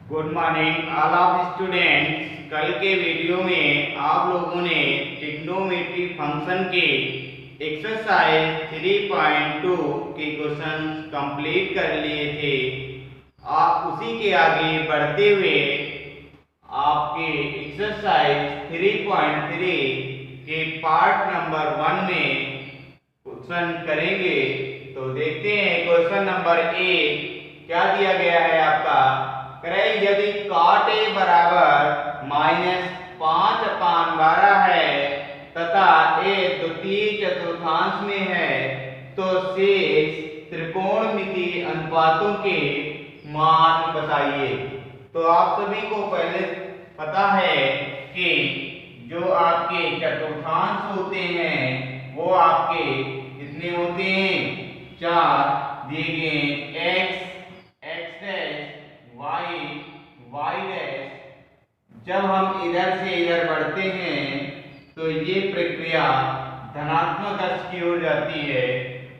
Good morning all of students. कल के video में आप लोगों ने ट्रिग्नोमेट्री फंक्शन के एक्सरसाइज 3.2 के क्वेश्चन कंप्लीट कर लिए थे। आप उसी के आगे बढ़ते हुए आपके एक्सरसाइज 3.3 के पार्ट नंबर 1 में क्वेश्चन करेंगे। तो देखते हैं क्वेश्चन नंबर 1 क्या दिया गया है आपका। करें यदि cot a बराबर -5/12 है तथा a द्वितीय चतुर्थांश में है तो शेष त्रिकोणमितीय अनुपातों के मान बताइए। तो आप सभी को पहले पता है कि जो आपके चतुर्थांश होते हैं वो आपके कितने होते हैं, 4 दिए गए x y डैश। जब हम इधर से इधर बढ़ते हैं तो ये प्रक्रिया धनात्मक अक्ष की ओर जाती है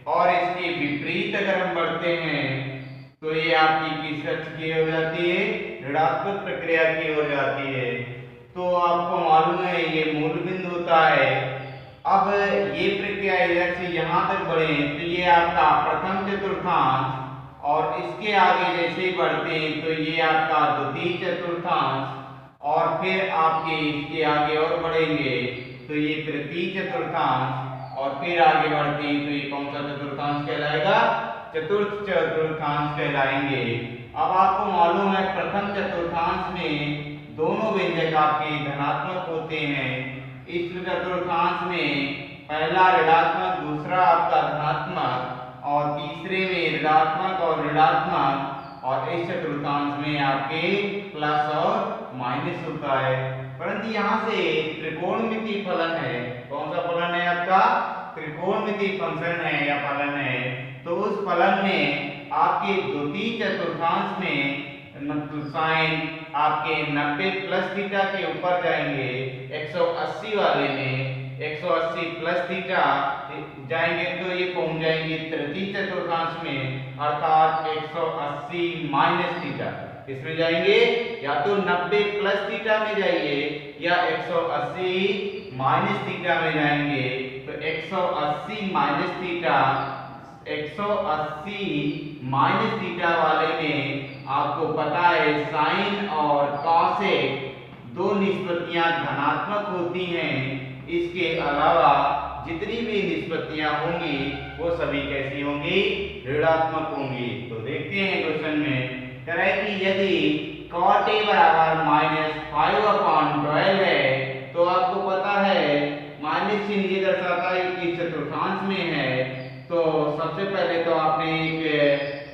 और इसके विपरीत अगर हम बढ़ते हैं तो ये आपकी किस अक्ष की ओर जाती है, ऋणात्मक प्रक्रिया की ओर जाती है। तो आपको मालूम है ये मूल बिंदु होता है। अब ये प्रक्रिया इधर से यहाँ तक बढ़े तो ये आपका प्रथम चतुर्थांश और इसके आगे जैसे ही बढ़ते हैं तो ये आपका द्वितीय चतुर्थांश और फिर आपके इसके आगे और बढ़ेंगे तो ये तृतीय चतुर्थांश और फिर आगे बढ़ते हैं तो ये कौन सा चतुर्थांश कहलाएगा, चतुर्थ चतुर्थांश कहलाएंगे। अब आपको मालूम है प्रथम चतुर्थांश में दोनों व्यंजक आपके धनात्मक होते हैं। इस चतुर्थांश में पहला ऋणात्मक दूसरा आपका धनात्मक और तीसरे में ऋणात्मक और ऋणात्मक और इस चतुर्थांश में आपके प्लस और माइनस होता है। परंतु यहाँ से त्रिकोणमितीय फलन है, कौन सा फलन है आपका, त्रिकोणमितीय फंक्शन है या फलन है। तो उस फलन में आपके द्वितीय चतुर्थांश में साइन आपके 90 प्लस थीटा के ऊपर जाएंगे, 180 वाले में 180 प्लस थीटा जाएंगे तो ये पहुंच जाएंगे तृतीय चतुर्थांश में अर्थात 180 माइनस थीटा। इसमें जाएंगे या तो 90 प्लस थीटा में जाइए या 180 माइनस थीटा में जाएंगे। तो 180 माइनस थीटा 180 माइनस थीटा वाले में आपको पता है साइन और कॉसेक दो निष्पत्तियां धनात्मक होती हैं। इसके अलावा जितनी भी निष्पत्तियां होंगी वो सभी कैसी होंगी, ऋणात्मक होंगी। तो देखते हैं क्वेश्चन में कह रहा है कि यदि cot a बराबर -5/12 है तो आपको पता है माइनस चिन्ह ये दर्शाता है कि चतुर्थांश में है। तो सबसे पहले तो आपने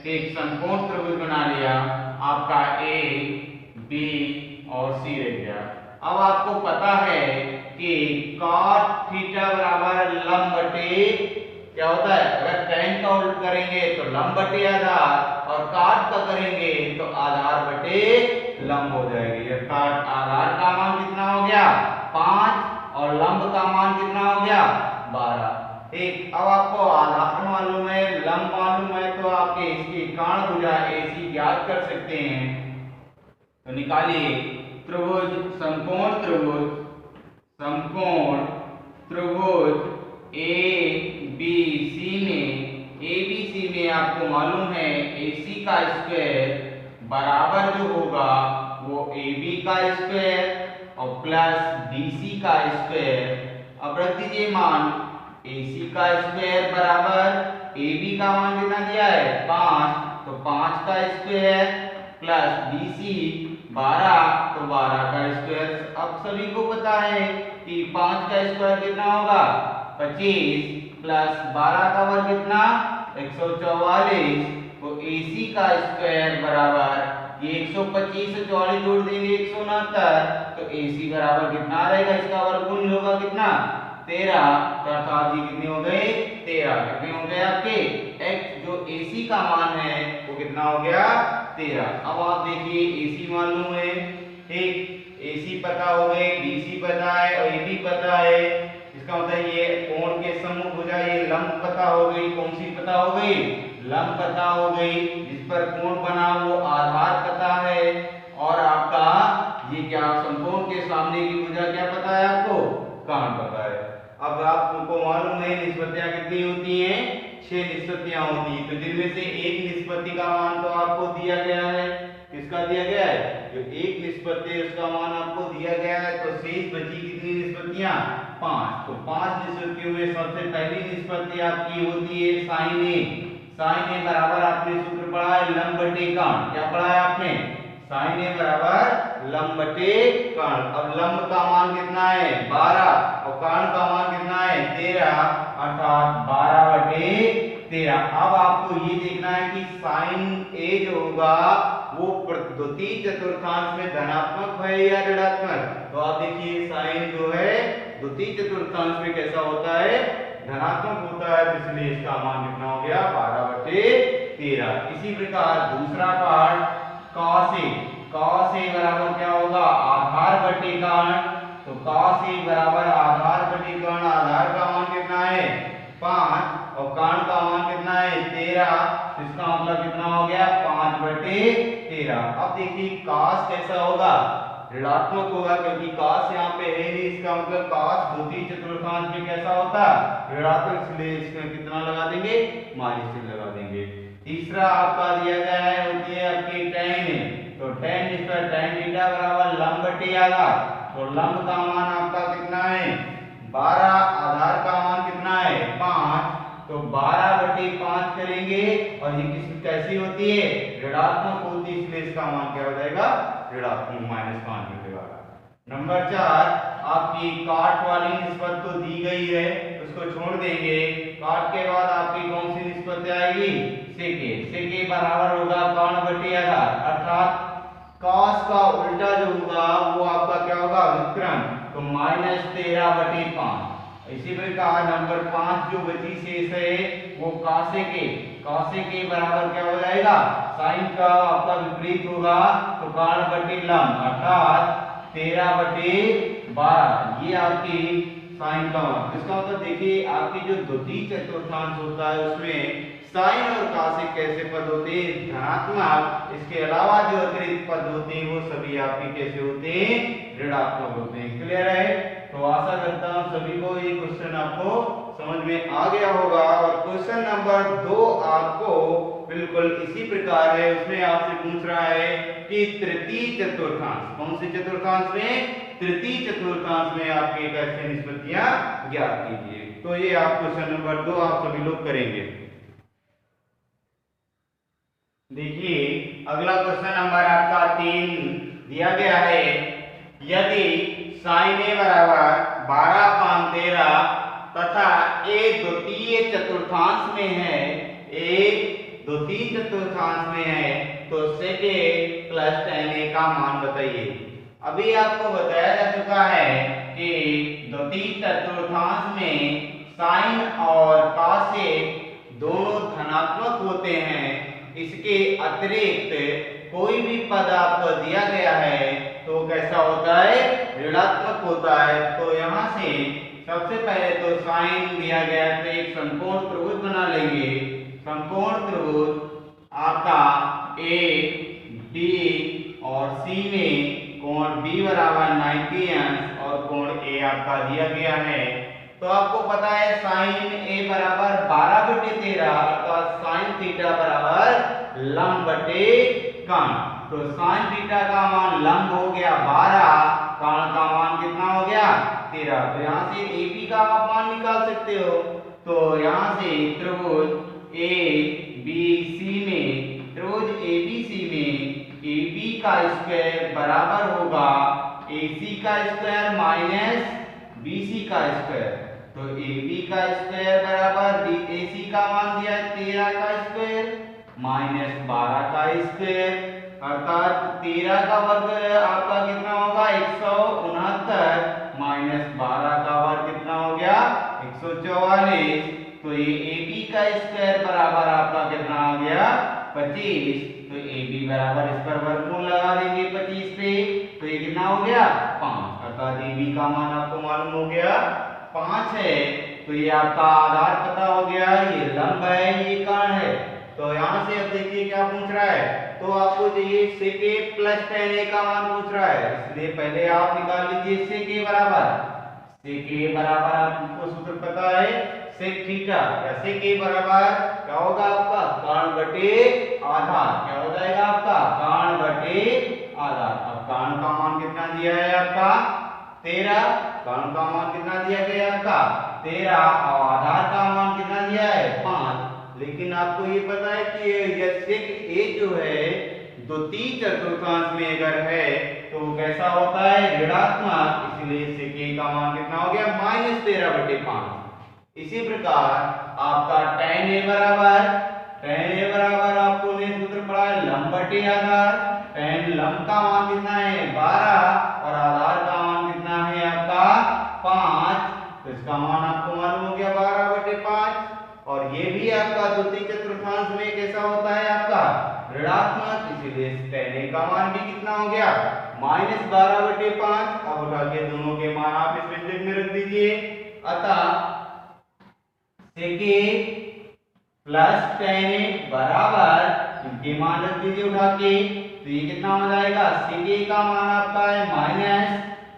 एक समकोण त्रिभुज बना लिया, आपका a b और c रह गया। अब आपको पता है कि cot थीटा बराबर लंब बटे क्या होता है, अगर tan का उल्ट करेंगे तो लंब बटे आधार और cot का करेंगे तो आधार बटे लंब हो जाएगी। अर्थात आधार का मान कितना हो गया 5 और लंब का मान कितना हो गया 12। ठीक, अब आपको आधार मालूम है, लंब मालूम है तो आपके इसकी काण भुजा AC ज्ञात कर सकते हैं। तो निकालिए त्रिभुज समकोण त्रिभुज ABC में आपको मालूम है AC का स्क्वायर बराबर जो होगा वो AB का स्क्वायर और प्लस BC का स्क्वायर। अब रख दीजिए मान AC का स्क्वायर बराबर AB का मान कितना दिया है 5 तो 5 का स्क्वायर प्लस BC 12 तो 12 का स्क्वायर। अब सभी को पता है कि 5 का स्क्वायर कितना होगा 25 प्लस 12 का वर्ग कितना 144। तो AC का स्क्वायर बराबर ये 125 से 44 जोड़ देंगे 169 तो AC बराबर कितना रहेगा, इसका वर्गमूल होगा कितना 13। तो अर्थात ये कितने हो गए 13। कितने हो गए आपके x जो AC का मान है वो कितना हो गया 13। अब आप देखिए AC मालूम है, ठीक, AC पता हो गए, BC पता है और AB पता है। इसका मतलब ये कोण के सम्मुख भुजा ये लंब पता हो गई, कौन सी पता हो गई, लंब पता हो गई। जिस पर कोण बना वो आधार पता है और उसके सामने की भुजा क्या पता है आपको? कर्ण पता है। अब आपको मालूम है निष्पत्तियां कितनी होती हैं? 6 निष्पत्तियां होती हैं। तो जिनमें से एक निष्पत्ति का मान तो आपको दिया गया है। किसका दिया गया है? जो एक निष्पत्ति है उसका मान आपको दिया गया है। तो शेष बची कितनी निष्पत्तियां? 5। तो 5 निष्पत्तियों में सबसे पहली निष्पत्ति आपकी होती है साइन ए। साइन ए बराबर आपने सूत्र पढ़ा है लंब बटे कर्ण। क्या पढ़ा है आपने? साइन ए बराबर लंब बटे कर्ण। अब लंब का मान कितना है? 12 और कर्ण का मान कितना है? 13, अर्थात 12 बटे 13। अब आपको ये देखना है कि साइन ए जो होगा वो द्वितीय चतुर्थांश में धनात्मक है या ऋणात्मक। तो आप देखिए साइन जो है द्वितीय चतुर्थांश में कैसा होता है? धनात्मक होता है। इसलिए इसका मान कितना हो गया? 12 बटे 13। इसी प्रकार दूसरा part cos a। cos a बराबर क्या होगा? आधार बटे कर्ण। तो cos a बराबर आधार बटे कर्ण। आधार का मान कितना है? 5 और कर्ण का मान कितना है? 13। तो इसका मतलब कितना हो गया? 5 बटे 13। अब देखिए cos कैसा होगा? ऋणात्मक होगा क्योंकि cos यहाँ पे है नहीं। इसका मतलब cos द्वितीय चतुर्थांश में कैसा होता है? ऋणात्मक। इसलिए इसमें कितना लगा देंगे? माइनस चिन्ह लगा देंगे। तीसरा आपका दिया गया है होती है आपकी tan। तो tan इसका tan थीटा बराबर लंब बटे आधार। तो लंब का मान आपका कितना है? 12। आधार का मान कितना है? 5। तो 12 बटे 5 करेंगे और ये किस कैसी होती है? ऋणात्मक होती है। इसलिए इसका मान क्या हो जाएगा? ऋणात्मक -5 मिलेगा। नंबर 4 आपकी काट वाली निष्पत्ति तो दी गई है, उसको छोड़ देंगे। काट के बाद आपकी कौन सी निष्पत्ति आएगी? सेके। सेके बराबर होगा कर्ण बटे आधार। अर्थात cos का उल्टा जो होगा वो आपका क्या होगा? व्युत्क्रम। तो -13 बटे 5। इसी प्रकार नंबर 5 जो बची शेष है वो कासेके। कासेके बराबर क्या हो जाएगा? साइन का आपका विपरीत होगा तो कर्ण बटे लंब। अर्थात 13 बटे 12। ये आपकी साइन का मान। इसका मतलब देखिए आपकी जो द्वितीय चतुर्थांश होता है उसमें साइन और कासेक कैसे पद होते हैं? धनात्मक। इसके अलावा जो अतिरिक्त पद होते हैं वो सभी आपके कैसे होते हैं? ऋणात्मक होते हैं। क्लियर है? तो आशा करता हूं सभी को ये क्वेश्चन आपको समझ में आ गया होगा। और क्वेश्चन नंबर 2 आपको बिल्कुल इसी प्रकार है। उसमें आपसे पूछ रहा है कि तृतीय चतुर्थांश, कौन से चतुर्थांश में? तृतीय चतुर्थांश में आपके कैसे निष्पत्तियां ज्ञात कीजिए। तो ये आप क्वेश्चन नंबर 2 आप सभी लोग करेंगे। देखिए अगला क्वेश्चन नंबर आपका 3 दिया गया है। यदि साइन ए बराबर 12/13 तथा ए द्वितीय चतुर्थांश में है, एक द्वितीय चतुर्थांश में है, तो सेके प्लस tan a का मान बताइए। अभी आपको बताया जा चुका है कि द्वितीय चतुर्थांश में साइन और कासेक दोनों धनात्मक होते हैं। इसके अतिरिक्त कोई भी पद आपको दिया गया है तो कैसा होता है? ऋणात्मक होता है। तो यहाँ से सबसे पहले तो साइन दिया गया है तो एक समकोण त्रिभुज बना लेंगे। समकोण त्रिभुज आपका ए बी और सी में कोण बी बराबर 90 अंश और कोण ए आपका दिया गया है। तो आपको पता है साइन ए बराबर 12/13 अर्थात साइन थीटा बराबर लंब बटे कर्ण। तो साइन थीटा का मान लंब हो गया 12, कर्ण का मान कितना हो गया? 13। तो यहाँ से AB का आप मान निकाल सकते हो। तो यहाँ से त्रिभुज ए बी सी में, त्रिभुज ABC में AB का स्क्वायर बराबर होगा AC का स्क्वायर माइनस BC का स्क्वायर। तो AB का स्क्वायर बराबर AC का मान दिया है 13 का स्क्वायर माइनस 12 का स्क्वायर, अर्थात 13 का वर्ग आपका कितना होगा? 169 माइनस 12 का वर्ग कितना हो गया? 144। तो ये AB का स्क्वायर बराबर आपका कितना आ गया? 25। तो AB बराबर इस पर वर्गमूल लगा देंगे 25 पे, तो ये कितना हो गया? 5। अर्थात AB का मान आपको मालूम हो गया 5 है। तो ये आपका आधार पता हो गया, ये लंब है, ये कर्ण है। तो यहाँ से अब देखिए क्या पूछ रहा है, तो आपको चाहिए sec a plus tan a का मान पूछ रहा है, इसलिए पहले आप निकाल लीजिए sec a बराबर आपको सूत्र पता है sec थीटा, या sec a बराबर क्या होगा आपका कर्ण बटे आधार, क्या हो जाएगा आपका कर्ण बटे आधार। अब कर्ण का मान कितना दिया है आपका 13, कर्ण का मान कितना दिया गया आपका 13 और आधार का मान कितना दिया है 5। लेकिन आपको ये पता है कि यह sec a जो है द्वितीय चतुर्थांश में अगर है तो कैसा होता है ऋणात्मक, इसलिए sec a का मान कितना हो गया -13/5। इसी प्रकार आपका tan a बराबर आपको ने सूत्र पढ़ा है लंब बटे आधार, tan लंब का मान कितना है 12 और आधार का मान कितना है आपका 5, तो इसका मान आपको मालूम हो गया 12/5। और ये भी आपका द्वितीय चतुर्थांश में कैसा होता है आपका ऋणात्मक, इसीलिए tan a का मान भी कितना हो गया -12/5। अब उठा के दोनों के मान आप इस व्यंजक में रख दीजिए, अतः sec a plus tan a बराबर इनके मान रख दीजिए उठा के, तो ये कितना हो जाएगा sec a का मान आपका है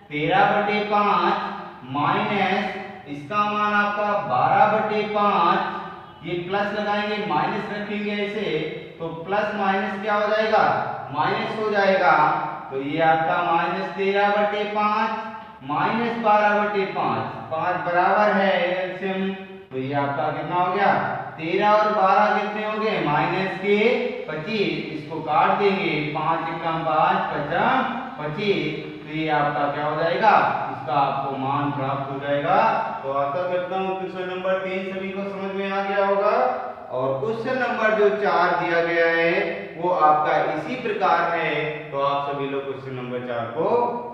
-13/5 माइनस इसका मान आपका 12/5, ये प्लस लगाएंगे माइनस रखेंगे ऐसे, तो प्लस माइनस क्या हो जाएगा माइनस हो जाएगा, तो ये आपका -13/5 -12/5, 5 बराबर है एलसीएम, तो ये आपका कितना हो गया 13 और 12 कितने हो गए -25, इसको काट देंगे 5 × 5 = 25, तो ये आपका क्या हो जाएगा इसका आपको मान प्राप्त हो जाएगा। तो आशा करता हूँ क्वेश्चन नंबर 3 सभी को समझ में आ गया होगा, और क्वेश्चन नंबर जो 4 दिया गया है वो आपका इसी प्रकार है, तो आप सभी लोग क्वेश्चन नंबर 4 को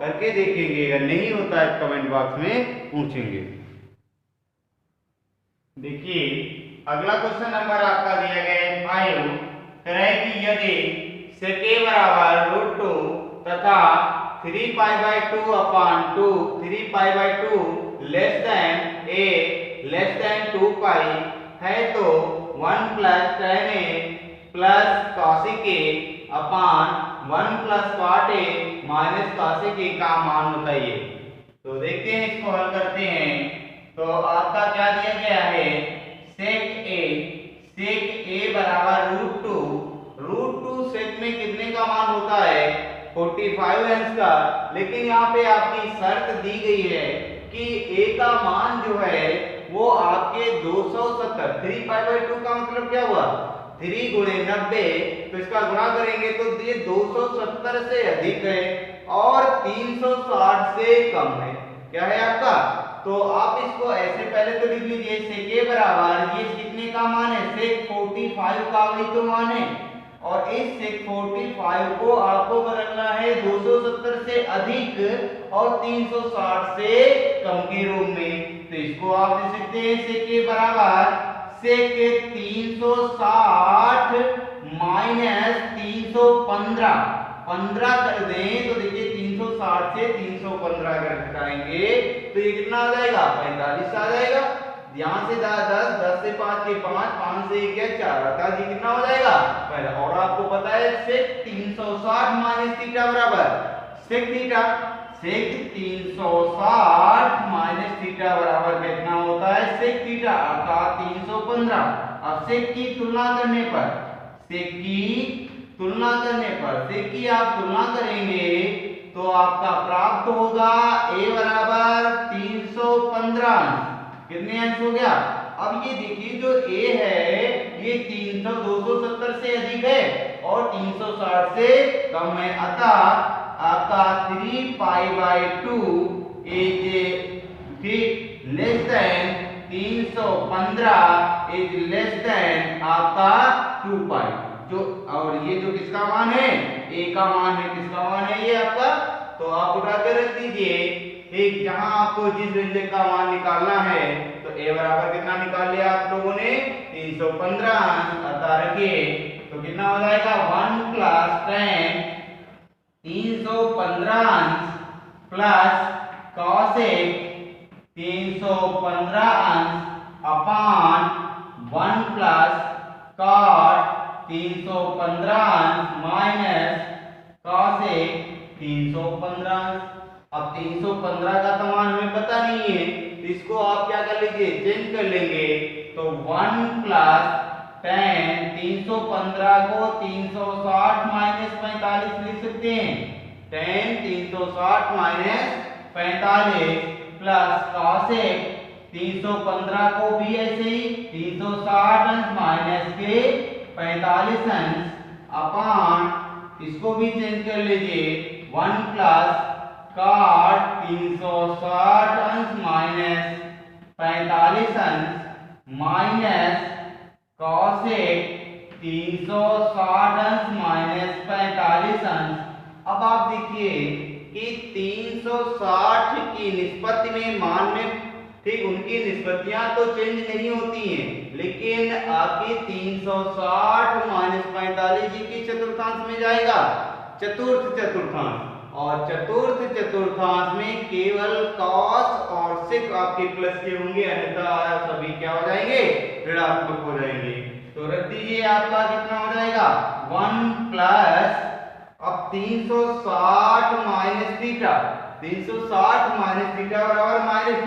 करके देखेंगे, अगर नहीं होता है कमेंट बॉक्स में पूछेंगे। देखिए अगला क्वेश्चन नंबर आपका दिया गया है 5, कह रहा है कि यदि sec a बराबर √2 तथा 3π/2/2 3π/2 लेस देन 2π है तो 1 + tan a + cosec a upon 1 + cot a - cosec a का मान बताइए। तो देखते हैं इसको हल करते हैं। तो आपका क्या दिया गया है sec a बराबर √2 sec में कितने का मान होता है 45 अंश का, लेकिन यहाँ पे आपकी शर्त दी गई है कि a का मान जो है वो आपके 270, 3π/2 का मतलब क्या हुआ 3 × 90, तो इसका गुणा करेंगे तो ये 270 से अधिक है और 360 से कम है, क्या है आपका। तो आप इसको ऐसे पहले तो लिख लीजिए sec a बराबर ये कितने का मान है sec 45 का भी तो मान है, और इस sec 45 को आपको बदलना है 270 से अधिक और 360 से कम के रूप में, तो इसको आप लिख सकते हैं sec a बराबर sec 360 - 315 कर दें तो देखिए 360 से 315 अगर घटाएंगे तो ये कितना आ जाएगा 45 आ जाएगा। यहाँ से 10 से 5 के 5 से 1 क्या 4 अर्थात ये कितना हो जाएगा पहला। और आपको पता है sec 360 माइनस थीटा बराबर sec 360 माइनस थीटा बराबर कितना होता है sec थीटा अर्थात 315। अब sec की तुलना करने पर sec की आप तुलना करेंगे तो आपका प्राप्त होगा a बराबर 315, कितने अंश हो गया। अब ये देखिए जो a है ये 270 से अधिक है और 360 से कम है, अतः आपका 3π/2 is less than 315 is less than आपका 2π। जो और ये जो किसका मान है a का मान है, किसका मान है ये आपका, तो आप उठा के रख दीजिए एक, जहां आपको जिस व्यंजक का मान निकालना है तो a बराबर कितना निकाल लिया आप लोगों ने 315 अतः रखिए तो कितना हो जाएगा 1 + tan 315 प्लस cosec 315 अपान 1 + cot 315 अंश माइनस कॉसेक 315 अंश। अब 315 का तो मान हमें पता नहीं है, तो इसको आप क्या कर लीजिए, चेंज कर लेंगे। तो 1 प्लस tan 315 को 360 माइनस 45 लिख सकते हैं। tan 360 माइनस 45 प्लस कॉसेक 315 को भी ऐसे ही 360 अंश माइनस के 45 अंश अपान इसको भी चेंज कर लीजिए 1 प्लस cot 360 अंश माइनस 45 अंश माइनस cosec 360 अंश माइनस 45 अंश। अब आप देखिए कि 360 की निष्पत्ति में मान में ठीक उनकी निष्पत्तियां तो चेंज नहीं होती हैं, लेकिन आपके 360 माइनस 45 जी की चतुर्थांश में जाएगा चतुर्थ चतुर्थांश, और चतुर्थ चतुर्थांश में केवल cos और sec आपके प्लस के होंगे, अन्यथा सभी क्या हो जाएंगे, ऋणात्मक हो जाएंगे। तो रख दीजिए, आपका कितना हो जाएगा 1 प्लस अब 360 माइनस थीटा, 360 माइनस थीटा बराबर माइनस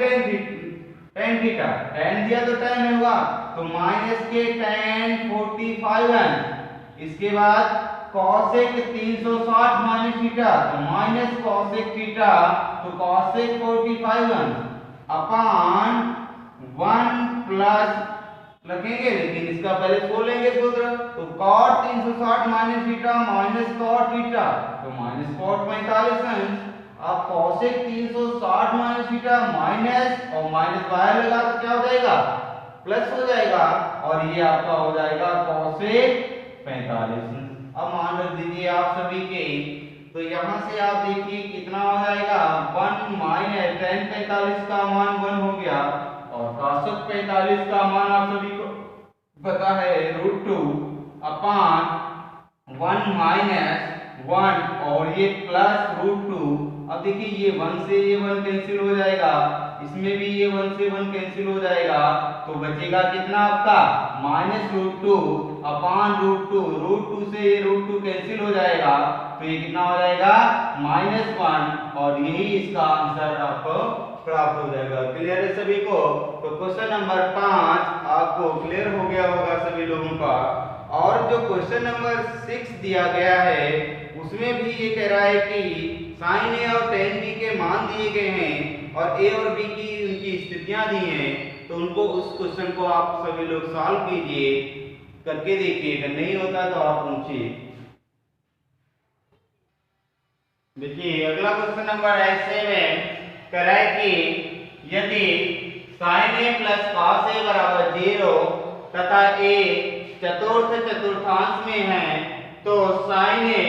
tan थीटा, tan दिया तो tan होगा, तो माइनस के tan 45 इसके बाद cosec 360 माइनस थीटा, तो माइनस cosec थीटा, तो cosec 45 अपान 1 प्लस रखेंगे, लेकिन इसका पहले खोलेंगे सूत्र, तो cot 360 minus theta minus cot theta, तो माइनस cot 45 अब cosec 360 माइनस थीटा माइनस और माइनस बाहर लगा तो क्या हो जाएगा, प्लस हो जाएगा, और ये आपका हो जाएगा cosec 45। अब मान रख दीजिए आप सभी के, तो यहां से आप देखिए कितना हो जाएगा 1 माइनस tan 45 का मान 1 हो गया, और cosec 45 का मान आप सभी को पता है √2 अपान 1 माइनस 1 और ये प्लस √2। अब देखिए ये 1 से ये 1 कैंसिल हो जाएगा, इसमें भी ये 1 से 1 कैंसिल हो जाएगा, तो बचेगा कितना आपका माइनस √2 अपान √2 से ये √2 कैंसिल हो जाएगा, तो ये कितना हो जाएगा -1, और यही इसका आंसर आपको प्राप्त हो जाएगा। क्लियर है सभी को? तो क्वेश्चन नंबर 5 आपको क्लियर हो गया होगा सभी लोगों का। और जो क्वेश्चन नंबर 6 दिया गया है उसमें भी ये कह रहा है कि sin a और tan b के मान दिए गए हैं और a और b की उनकी स्थितियां दी हैं, तो उनको उस क्वेश्चन को आप सभी लोग सॉल्व कीजिए, करके देखिए, अगर नहीं होता तो आप पूछिए। देखिए अगला क्वेश्चन नंबर है 7, कह रहा है कि यदि sin a plus cos a बराबर 0 तथा a चतुर्थ चतुर्थांश में है, तो sin a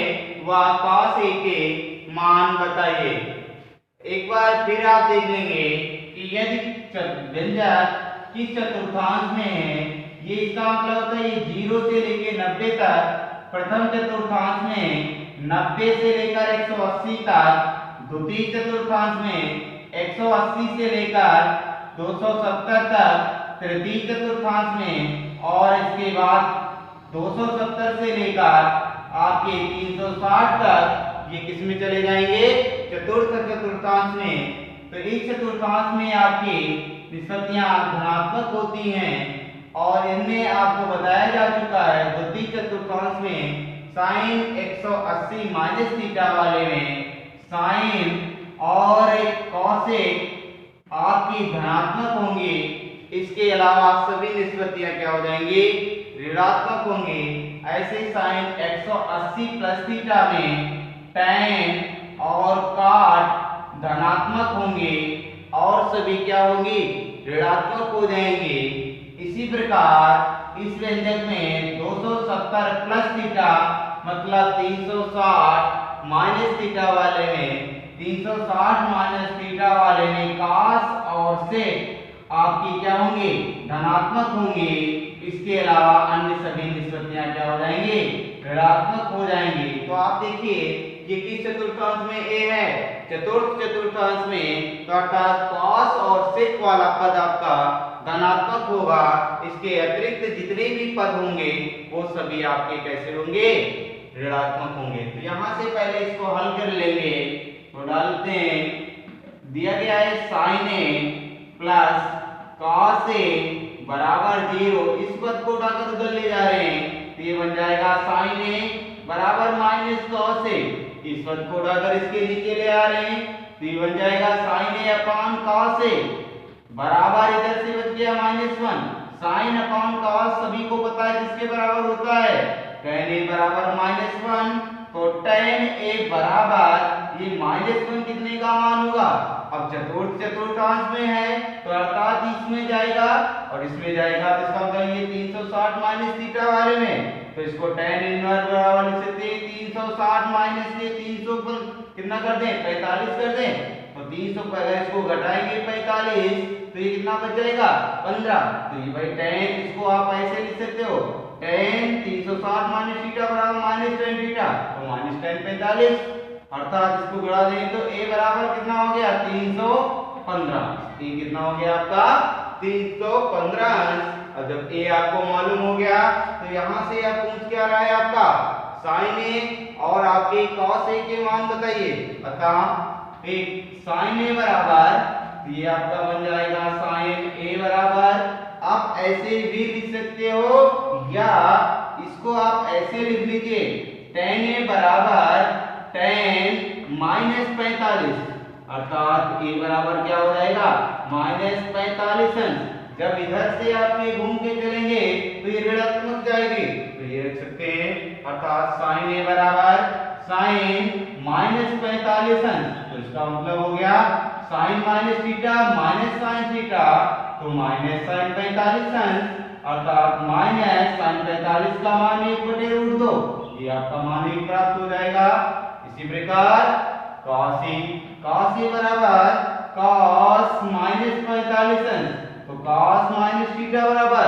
व cos a के मान बताइए। एक बार फिर आप देख लेंगे कि यदि व्यंजक किस चतुर्थांश में है, ये इसका मतलब होता है ये 0 से लेकर 90 तक प्रथम चतुर्थांश में, 90 से लेकर 180 तक द्वितीय चतुर्थांश में, 180 से लेकर 270 तक तृतीय चतुर्थांश में, और इसके बाद 270 से लेकर आपके 360 तक ये किस में चले जाएंगे, चतुर्थ चतुर्थांश में। तो इस चतुर्थांश में आपकी निष्पत्तियां धनात्मक होती हैं, और इनमें आपको बताया जा चुका है द्वितीय चतुर्थांश में sin 180 माइनस थीटा वाले में sin और cosec आपकी धनात्मक होंगी, इसके अलावा सभी निष्पत्तियां क्या हो जाएंगी, ऋणात्मक होंगी। ऐसे sin 180 प्लस थीटा में tan और cot धनात्मक होंगे और सभी क्या होंगी, ऋणात्मक हो जाएंगे। इसी प्रकार इस व्यंजक में 270 प्लस थीटा मतलब 360 माइनस थीटा वाले में, 360 माइनस थीटा वाले में cos और sec आपकी क्या होंगे, धनात्मक होंगे। इसके अलावा अन्य सभी निष्पत्तियां क्या हो जाएंगी, ऋणात्मक हो जाएंगी। तो आप देखिए ये किस चतुर्थांश में a है, चतुर्थ चतुर्थांश में, तो अर्थात cos और sec वाला पद आपका धनात्मक होगा, इसके अतिरिक्त जितने भी पद होंगे वो सभी आपके कैसे होंगे, ऋणात्मक होंगे। तो यहाँ से पहले इसको हल कर लेंगे। तो डालते हैं, दिया गया है sin a plus cos a बराबर 0। इस पद को उठाकर उधर ले जा रहे हैं तो ये बन जाएगा sin a बराबर माइनस cos a। इस पद को उठाकर इसके नीचे ले आ रहे हैं तो ये बन जाएगा sin a upon cos a बराबर, इधर से बच गया -1। sin अपॉन cos सभी को पता है किसके बराबर होता है, tan a बराबर -1। तो tan a बराबर ये -1 कितने का मान होगा, अब चतुर्थांश में है तो अर्थात इसमें जाएगा और इसमें जाएगा, तो इसका मतलब ये 360 माइनस थीटा वाले में, तो इसको tan इनवर्स बराबर लिख सकते हैं 360 माइनस ये 300 कितना कर दें, 45 कर दें। तो 300 पहले इसको घटाएंगे 45 तो ये कितना बच जाएगा 15। तो ये भाई tan, इसको आप ऐसे लिख सकते हो tan 360 माइनस थीटा बराबर माइनस tan थीटा, तो माइनस tan 45, अर्थात इसको गुणा दें तो a बराबर कितना हो गया 315। ये कितना हो गया आपका 315। अब जब a आपको मालूम हो गया तो यहाँ से आप पूछ क्या रहा है आपका sin a और आपके cos a के मान बताइए। अतः एक sin a बराबर ये आपका बन जाएगा sin a बराबर, आप ऐसे भी लिख सकते हो या इसको आप ऐसे लिख लीजिए tan a बराबर tan माइनस 45, अर्थात a बराबर क्या हो जाएगा -45। जब इधर से आप ये घूम के चलेंगे तो ये ऋणात्मक जाएगी, तो ये रख सकते हैं, अर्थात sin a बराबर sin -45। तो इसका मतलब हो गया sin minus theta minus sin theta, तो माइनस sin 45, अर्थात माइनस sin 45 का मान 1/√2, ये आपका मान 1 प्राप्त हो जाएगा। इसी प्रकार cos a बराबर cos -45, तो cos माइनस थीटा बराबर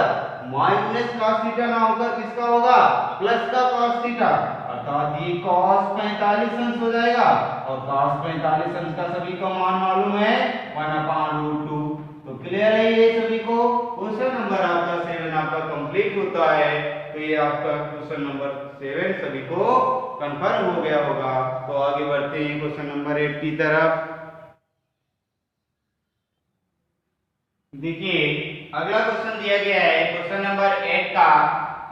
माइनस cos थीटा ना होकर किसका होगा प्लस का cos थीटा, अर्थात ये cos 45 हो जाएगा और cos 45 का सभी का मान मालूम है 1/√2। तो क्लियर है ये सभी को। क्वेश्चन नंबर आपका 7 आपका कंप्लीट होता है, तो ये आपका क्वेश्चन नंबर 7 सभी को कंफर्म हो गया होगा। तो आगे बढ़ते हैं क्वेश्चन नंबर 8 की तरफ। देखिए अगला क्वेश्चन दिया गया है क्वेश्चन नंबर 8 का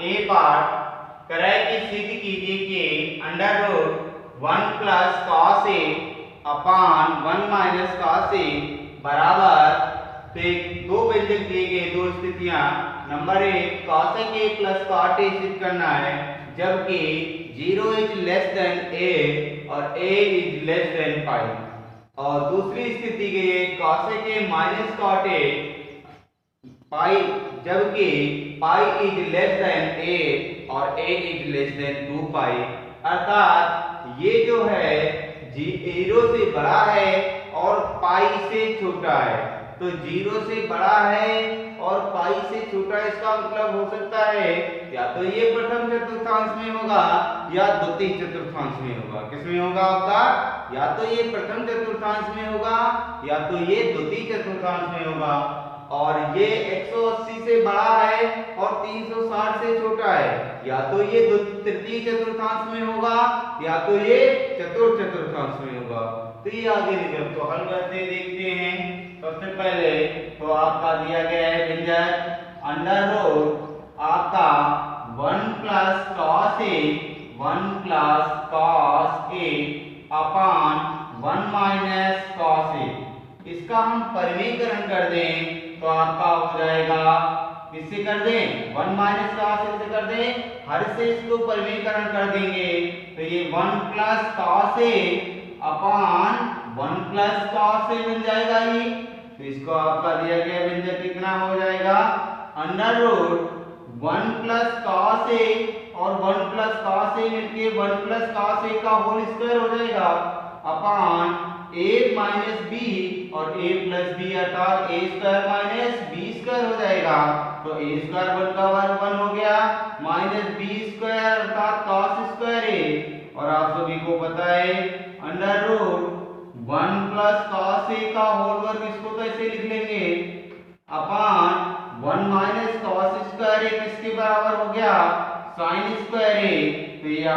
ए पार्ट, कराए कि सिद्ध कीजिए कि √1 plus cos a upon 1 minus cos a बराबर, तो दो व्यंजक दिए गए, दो स्थितियां। Number 1 cos a plus cot a सिद्ध करना है जबकि 0 इज लेस देन a और a is less than pi, और दूसरी स्थिति के लिए cos a minus cot a पाई जबकि pi is less then a और a इज लेस देन 2 पाई, अर्थात ये जो है 0 से बड़ा है और पाई से छोटा है। तो 0 से बड़ा है और पाई से छोटा है, इसका मतलब हो सकता है या तो ये प्रथम चतुर्थांश में होगा या द्वितीय चतुर्थांश में होगा। किसमें होगा आपका, या तो ये प्रथम चतुर्थांश में होगा या तो ये द्वितीय चतुर्थांश में होगा। और ये 180 से बड़ा है और 360 से छोटा है, या तो ये तृतीय चतुर्थांश में होगा या तो ये चतुर्थ चतुर्थांश में होगा। तो ये आगे निकल तो हल करते देखते हैं। सबसे पहले तो आपका दिया गया है व्यंजक √ आपका 1 plus cos a 1 plus cos a upon 1 minus cos a, इसका हम परिमेयकरण कर दें तो आपका हो जाएगा, किससे कर दें 1 माइनस cos a से कर दें, हर से इसको परिमेयकरण कर देंगे तो ये 1 plus cos a upon 1 plus cos a बन जाएगा ये। तो इसको आपका दिया गया व्यंजक कितना हो जाएगा √1 प्लस cos a और 1 प्लस cos a मिलके 1 प्लस cos a का होल स्क्वायर हो जाएगा अपॉन a माइनस b और a प्लस b अर्थात a square minus b square हो जाएगा। तो a स्क्वायर 1 का वर्ग 1 हो गया माइनस b स्क्वायर अर्थात cos स्क्वायर a, और आप सभी को पता है √1 प्लस cos a का होल वर्ग, इसको कैसे लिख लेंगे अपॉन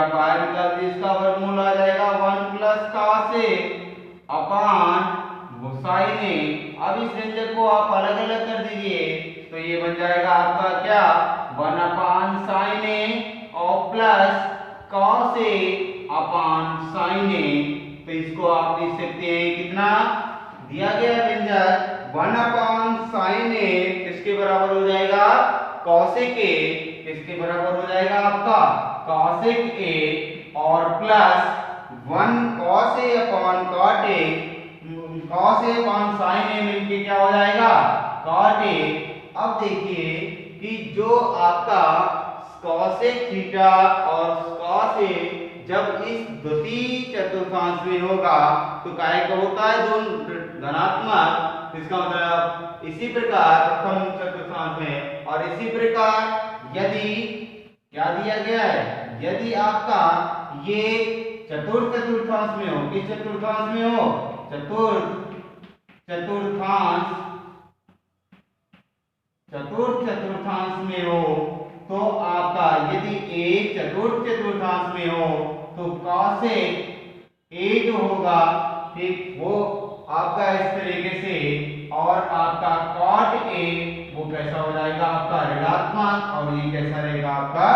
आप बाहर निकाल दीजिए, इसका वर्गमूल आ जाएगा 1 plus cos A upon sine A. अब इस व्यंजक को आप अलग अलग कर दीजिए तो ये बन जाएगा आपका क्या 1 अपान साइन ए और plus cos A upon sine A. तो इसको आप लिख सकते हैं कितना दिया गया व्यंजक 1 अपान साइन ए किसके बराबर हो जाएगा cosec A, किसके बराबर हो जाएगा आपका cosec A और plus 1 cos A upon cot A, cos A upon sin A मिलके क्या हो जाएगा cot A। अब देखिए कि जो आपका cosec थीटा और cos A जब इस द्वितीय चतुर्थांश में होगा तो काय का होता है दोनों धनात्मक, इसका मतलब इसी प्रकार प्रथम चतुर्थांश में। और इसी प्रकार यदि क्या दिया गया है, यदि आपका ये चतुर्थ चतुर्थांश में हो, किस चतुर्थांश में हो चतुर्थ चतुर्थांश में हो तो आपका यदि A चतुर्थ चतुर्थांश में हो तो cosec A जो होगा ठीक वो आपका इस तरीके से, और आपका cot A वो कैसा हो जाएगा आपका ऋणात्मक, और ये कैसा रहेगा आपका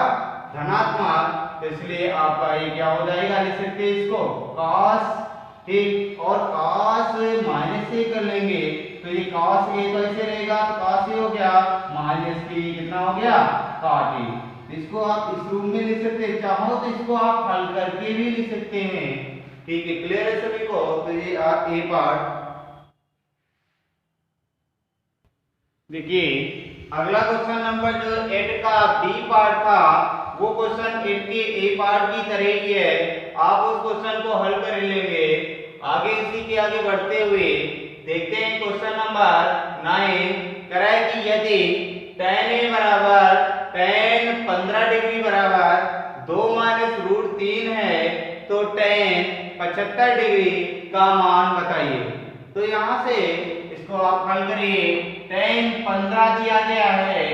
धनात्मक। तो इसलिए आपका ये क्या हो जाएगा, लिख सकते हैं इसको cos ठीक, और cos माइनस से कर लेंगे तो ये cos A कैसे रहेगा, cos A हो गया माइनस के कितना हो गया cot A। इसको आप इस रूप में लिख सकते हैं, चाहो तो इसको आप हल करके भी लिख सकते हैं। ठीक है, क्लियर है सभी को। तो ये ए पार्ट देखिए। अगला क्वेश्चन नंबर जो 8 का बी पार्ट था वो क्वेश्चन 8 के ए पार्ट की तरह ही है, आप उस क्वेश्चन को हल कर लेंगे। आगे इसी के आगे बढ़ते हुए देखते हैं क्वेश्चन नंबर 9 कह रहा है कि यदि tan A बराबर tan 15 डिग्री बराबर 2 माइनस रूट 3 है तो tan 75 डिग्री का मान बताइए। तो यहाँ से इसको आप हल करिए। tan 15 दिया गया है,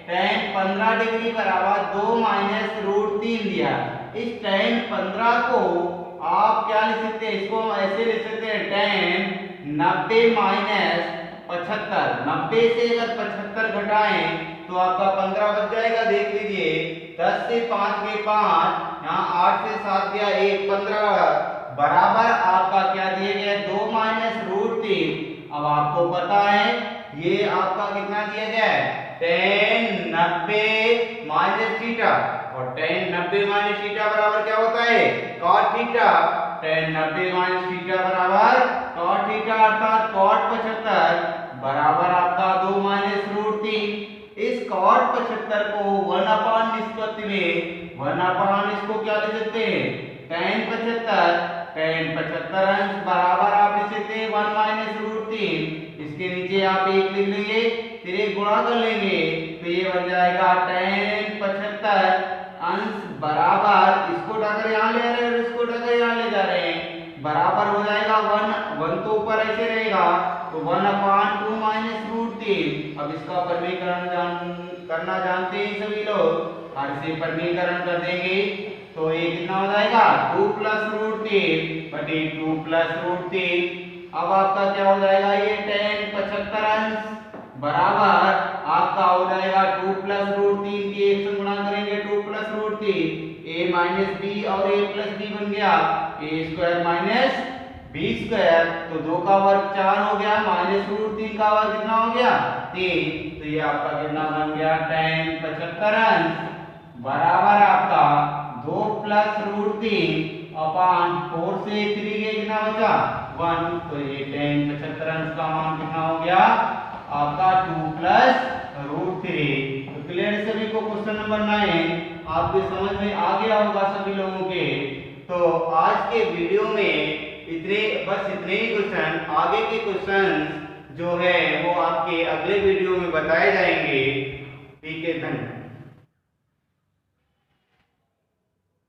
tan 15 डिग्री बराबर 2 माइनस रूट 3 दिया। इस tan 15 को आप क्या लिख सकते हैं, इसको ऐसे लिख सकते हैं tan 90 माइनस 75। 90 से अगर 75 घटाएं तो आपका 15 बच जाएगा। देख लीजिए 10 से 5 गए 5, यहाँ 8 से 7 गया 1, 15 बराबर आपका क्या दिया गया 2 माइनस रूट 3। अब आपको पता है ये आपका कितना दिया गया है tan 90 माइनस थीटा, और tan 90 माइनस थीटा बराबर क्या होता है cot theta. tan 90 minus theta बराबर cot थीटा अर्थात cot 75 बराबर आपका 2 माइनस रूट 3। इस cot 75 को 1 अपान निष्पत्ति में 1 अपान इसको क्या लिख सकते हैं tan 75 अंश बराबर आप लिख सकते हैं 1 माइनस रूट 3। इसके नीचे आप 1 लिख लेंगे, फिर एक गुणा कर लेंगे तो ये बन जाएगा tan 75 अंश बराबर, इसको उठाकर यहाँ ले आ रहे हैं और इसको उठाकर यहाँ ले जा रहे हैं, बराबर हो जाएगा 1 तो ऊपर ऐसे रहेगा तो 1 अपान 2 माइनस रूट 3। अब इसका परिमीकरण करना जानते हैं सभी लोग, और इसे परिमीकरण कर देंगे तो ये कितना हो जाएगा 2 प्लस रूट 3 बटे 2 प्लस रूट 3। अब आपका क्या हो जाएगा ये tan 75 अंश बराबर आपका हो जाएगा 2 प्लस रूट 3 की 1 से गुणा करेंगे 2 plus root 3 a minus B और a प्लस बी बन गया a square minus B square. तो 2 का वर्ग 4 हो गया, माइनस रूट 3 का वर्ग कितना हो गया 3। तो ये आपका कितना बन गया tan 75 अंश बराबर आपका 2 प्लस रूट 3 अपान 4 से 3 के कितना बचा 1। तो ये tan 75 अंश का मान कितना हो गया आपका 2 प्लस रूट 3। तो क्लियर सभी को क्वेश्चन नंबर 9 आपके समझ में आ गया होगा सभी लोगों के। तो आज के वीडियो में इतने ही क्वेश्चन, आगे के क्वेश्चन जो है वो आपके अगले वीडियो में बताए जाएंगे। ठीक है, धन्यवाद।